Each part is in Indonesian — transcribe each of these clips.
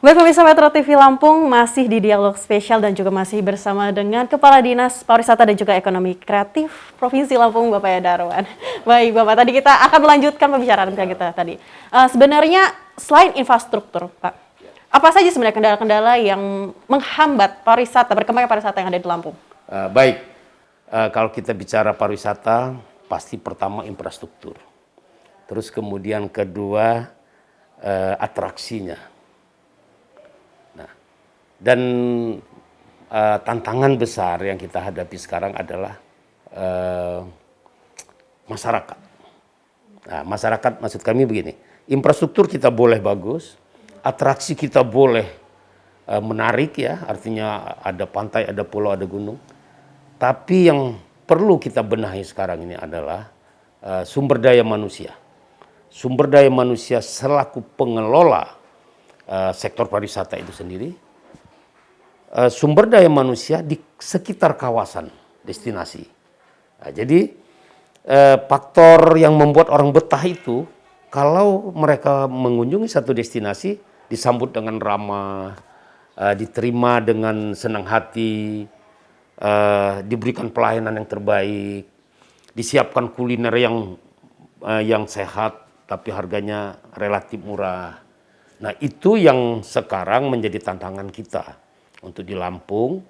Baik pemirsa Metro TV Lampung, masih di dialog spesial dan juga masih bersama dengan Kepala Dinas Pariwisata dan juga Ekonomi Kreatif Provinsi Lampung, Bapak Darwan. Baik Bapak, tadi kita akan melanjutkan pembicaraan kita tadi. Sebenarnya selain infrastruktur, Pak, apa saja sebenarnya kendala-kendala yang menghambat pariwisata, berkembangnya pariwisata yang ada di Lampung? Kalau kita bicara pariwisata, pasti pertama infrastruktur. Terus kemudian kedua atraksinya. Dan tantangan besar yang kita hadapi sekarang adalah masyarakat. Nah, masyarakat maksud kami begini, infrastruktur kita boleh bagus, atraksi kita boleh menarik ya, artinya ada pantai, ada pulau, ada gunung. Tapi yang perlu kita benahi sekarang ini adalah sumber daya manusia. Sumber daya manusia selaku pengelola sektor pariwisata itu sendiri, sumber daya manusia di sekitar kawasan destinasi. Nah, jadi faktor yang membuat orang betah itu kalau mereka mengunjungi satu destinasi disambut dengan ramah, diterima dengan senang hati, diberikan pelayanan yang terbaik, disiapkan kuliner yang sehat tapi harganya relatif murah. Nah, itu yang sekarang menjadi tantangan kita. Untuk di Lampung,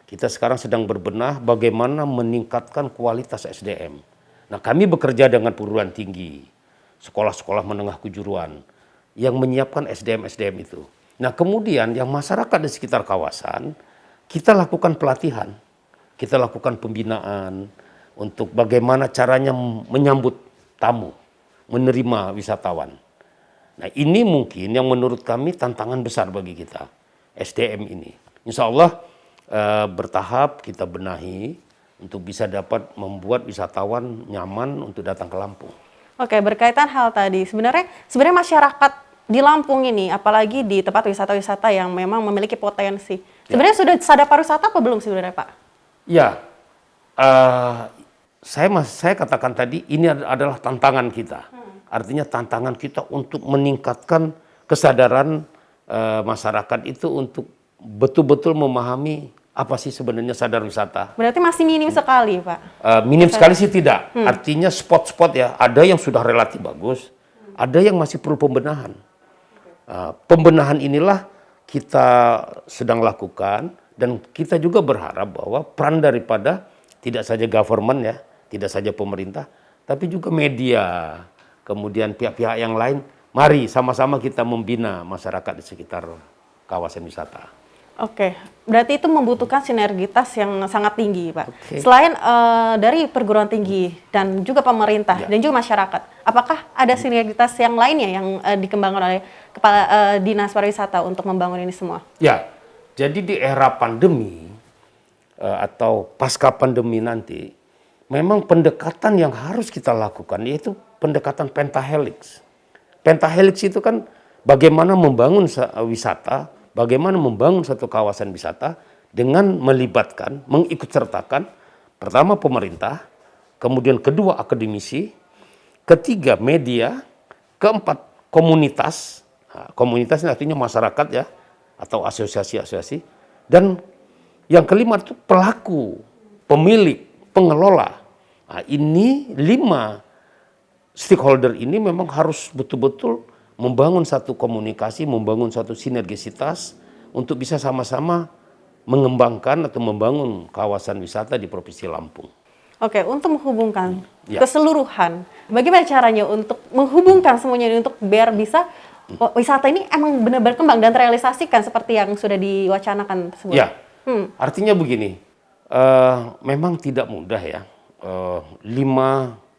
kita sekarang sedang berbenah bagaimana meningkatkan kualitas SDM. Nah, kami bekerja dengan perguruan tinggi, sekolah-sekolah menengah kejuruan, yang menyiapkan SDM-SDM itu. Nah, kemudian yang masyarakat di sekitar kawasan, kita lakukan pelatihan, kita lakukan pembinaan untuk bagaimana caranya menyambut tamu, menerima wisatawan. Nah, ini mungkin yang menurut kami tantangan besar bagi kita, SDM ini. Insya Allah bertahap kita benahi untuk bisa dapat membuat wisatawan nyaman untuk datang ke Lampung. Oke, berkaitan hal tadi, sebenarnya masyarakat di Lampung ini, apalagi di tempat wisata-wisata yang memang memiliki potensi, sebenarnya sudah sadar pariwisata apa belum sebenarnya Pak? Ya, saya katakan tadi ini adalah tantangan kita. Artinya tantangan kita untuk meningkatkan kesadaran masyarakat itu untuk betul-betul memahami apa sih sebenarnya sadar wisata. Berarti masih minim sekali, Pak? Minim sekali sih tidak. Artinya spot-spot ya, ada yang sudah relatif bagus, ada yang masih perlu pembenahan. Pembenahan inilah kita sedang lakukan dan kita juga berharap bahwa peran daripada tidak saja government ya, tidak saja pemerintah, tapi juga media, kemudian pihak-pihak yang lain, mari sama-sama kita membina masyarakat di sekitar kawasan wisata. Oke, berarti itu membutuhkan sinergitas yang sangat tinggi, Pak. Oke. Selain dari perguruan tinggi dan juga pemerintah dan juga masyarakat, apakah ada sinergitas yang lainnya yang dikembangkan oleh Kepala Dinas Pariwisata untuk membangun ini semua? Ya, jadi di era pandemi atau pasca pandemi nanti, memang pendekatan yang harus kita lakukan yaitu pendekatan pentahelix. Pentahelix itu kan bagaimana membangun wisata, bagaimana membangun satu kawasan wisata dengan melibatkan, mengikutsertakan pertama pemerintah, kemudian kedua akademisi, ketiga media, keempat komunitas. Nah, komunitas ini artinya masyarakat ya, atau asosiasi-asosiasi, dan yang kelima itu pelaku, pemilik, pengelola. Nah, ini 5 stakeholder ini memang harus betul-betul membangun satu komunikasi, membangun satu sinergisitas untuk bisa sama-sama mengembangkan atau membangun kawasan wisata di Provinsi Lampung. Oke, untuk menghubungkan keseluruhan, bagaimana caranya untuk menghubungkan semuanya ini untuk biar bisa wisata ini emang benar-benar kembang dan terrealisasikan seperti yang sudah diwacanakan tersebut? Ya, artinya begini, memang tidak mudah ya. 5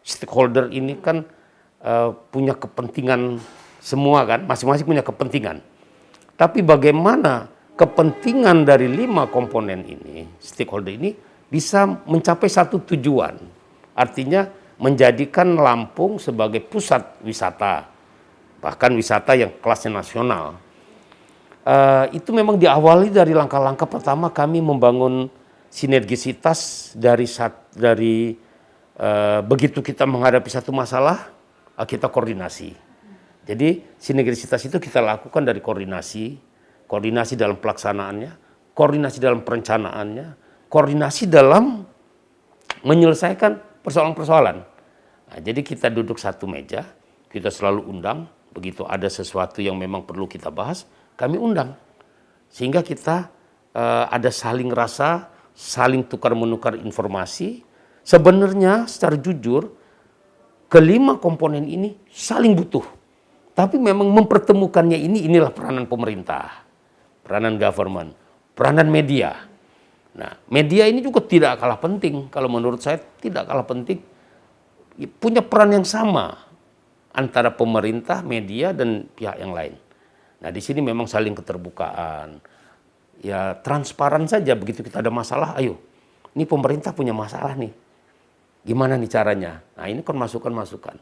stakeholder ini kan punya kepentingan semua kan, masing-masing punya kepentingan. Tapi bagaimana kepentingan dari 5 komponen ini, stakeholder ini, bisa mencapai satu tujuan. Artinya menjadikan Lampung sebagai pusat wisata, bahkan wisata yang kelasnya nasional. Itu memang diawali dari langkah-langkah pertama kami membangun sinergisitas dari begitu kita menghadapi satu masalah, kita koordinasi. Jadi sinergisitas itu kita lakukan dari koordinasi, koordinasi dalam pelaksanaannya, koordinasi dalam perencanaannya, koordinasi dalam menyelesaikan persoalan-persoalan. Nah, jadi kita duduk satu meja, kita selalu undang, begitu ada sesuatu yang memang perlu kita bahas, kami undang. Sehingga kita ada saling rasa, saling tukar-menukar informasi. Sebenarnya secara jujur, kelima komponen ini saling butuh. Tapi memang mempertemukannya inilah peranan pemerintah, peranan government, peranan media. Nah, media ini juga tidak kalah penting. Kalau menurut saya tidak kalah penting. Punya peran yang sama antara pemerintah, media, dan pihak yang lain. Nah, di sini memang saling keterbukaan. Ya, transparan saja begitu kita ada masalah, ayo. Ini pemerintah punya masalah nih. Gimana nih caranya? Nah, ini kan masukan-masukan.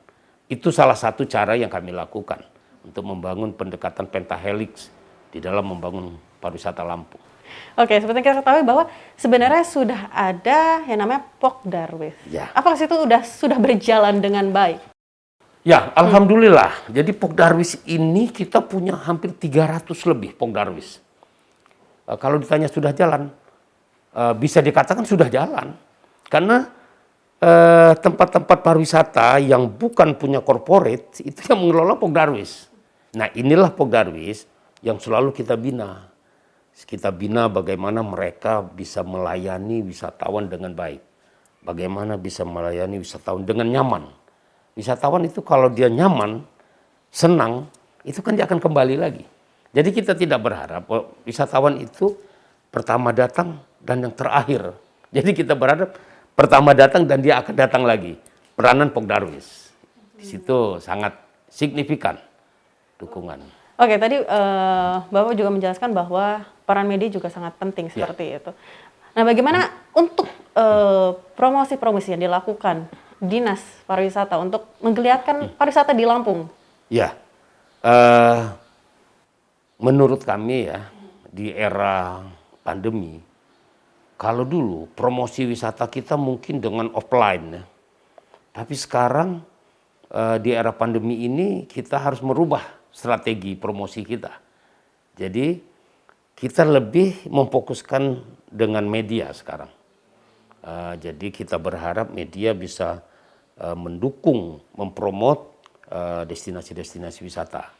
Itu salah satu cara yang kami lakukan untuk membangun pendekatan pentahelix di dalam membangun pariwisata Lampung. Oke, seperti kita ketahui bahwa sebenarnya sudah ada yang namanya POK Darwis. Ya. Apakah itu sudah berjalan dengan baik? Ya, alhamdulillah. Jadi POK Darwis ini kita punya hampir 300 lebih POK Darwis. Kalau ditanya sudah jalan, bisa dikatakan sudah jalan. Karena tempat-tempat pariwisata yang bukan punya corporate itu yang mengelola POK Darwis. Nah, inilah POK Darwis yang selalu kita bina. Kita bina bagaimana mereka bisa melayani wisatawan dengan baik. Bagaimana bisa melayani wisatawan dengan nyaman. Wisatawan itu kalau dia nyaman, senang, itu kan dia akan kembali lagi. Jadi kita tidak berharap wisatawan itu pertama datang dan yang terakhir. Jadi kita berharap pertama datang dan dia akan datang lagi. Peranan POK Darwis. Di situ sangat signifikan dukungan. Oke, tadi Bapak juga menjelaskan bahwa peran media juga sangat penting seperti itu. Nah, bagaimana untuk promosi-promosi yang dilakukan Dinas Pariwisata untuk menggeliatkan pariwisata di Lampung? Ya, menurut kami ya, di era pandemi, kalau dulu promosi wisata kita mungkin dengan offline ya. Tapi sekarang di era pandemi ini kita harus merubah strategi promosi kita. Jadi kita lebih memfokuskan dengan media sekarang. Jadi kita berharap media bisa mendukung, mempromot destinasi-destinasi wisata.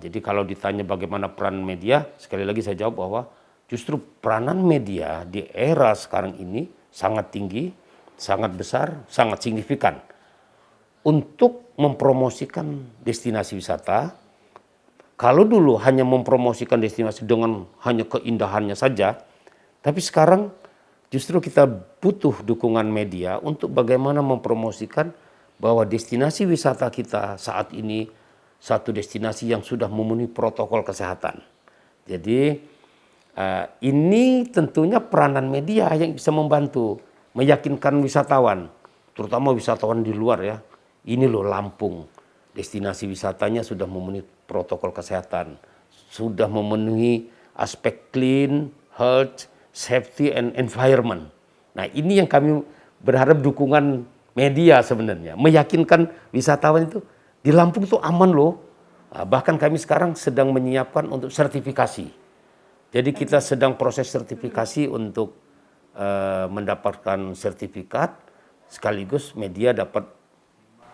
Jadi kalau ditanya bagaimana peran media, sekali lagi saya jawab bahwa justru peranan media di era sekarang ini sangat tinggi, sangat besar, sangat signifikan untuk mempromosikan destinasi wisata. Kalau dulu hanya mempromosikan destinasi dengan hanya keindahannya saja, tapi sekarang justru kita butuh dukungan media untuk bagaimana mempromosikan bahwa destinasi wisata kita saat ini satu destinasi yang sudah memenuhi protokol kesehatan. Jadi ini tentunya peranan media yang bisa membantu meyakinkan wisatawan, terutama wisatawan di luar ya. Ini loh Lampung, destinasi wisatanya sudah memenuhi protokol kesehatan, sudah memenuhi aspek clean, health, safety, and environment. Nah, ini yang kami berharap dukungan media sebenarnya, meyakinkan wisatawan itu di Lampung itu aman loh. Bahkan kami sekarang sedang menyiapkan untuk sertifikasi. Jadi kita sedang proses sertifikasi untuk mendapatkan sertifikat, sekaligus media dapat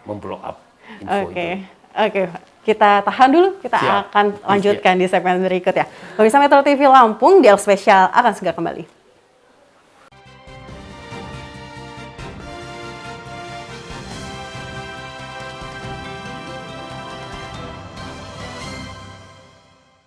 memblow up info itu. Oke, kita tahan dulu, kita akan lanjutkan di segmen berikut ya. Pemirsa Metro TV Lampung, Dialog Spesial akan segera kembali.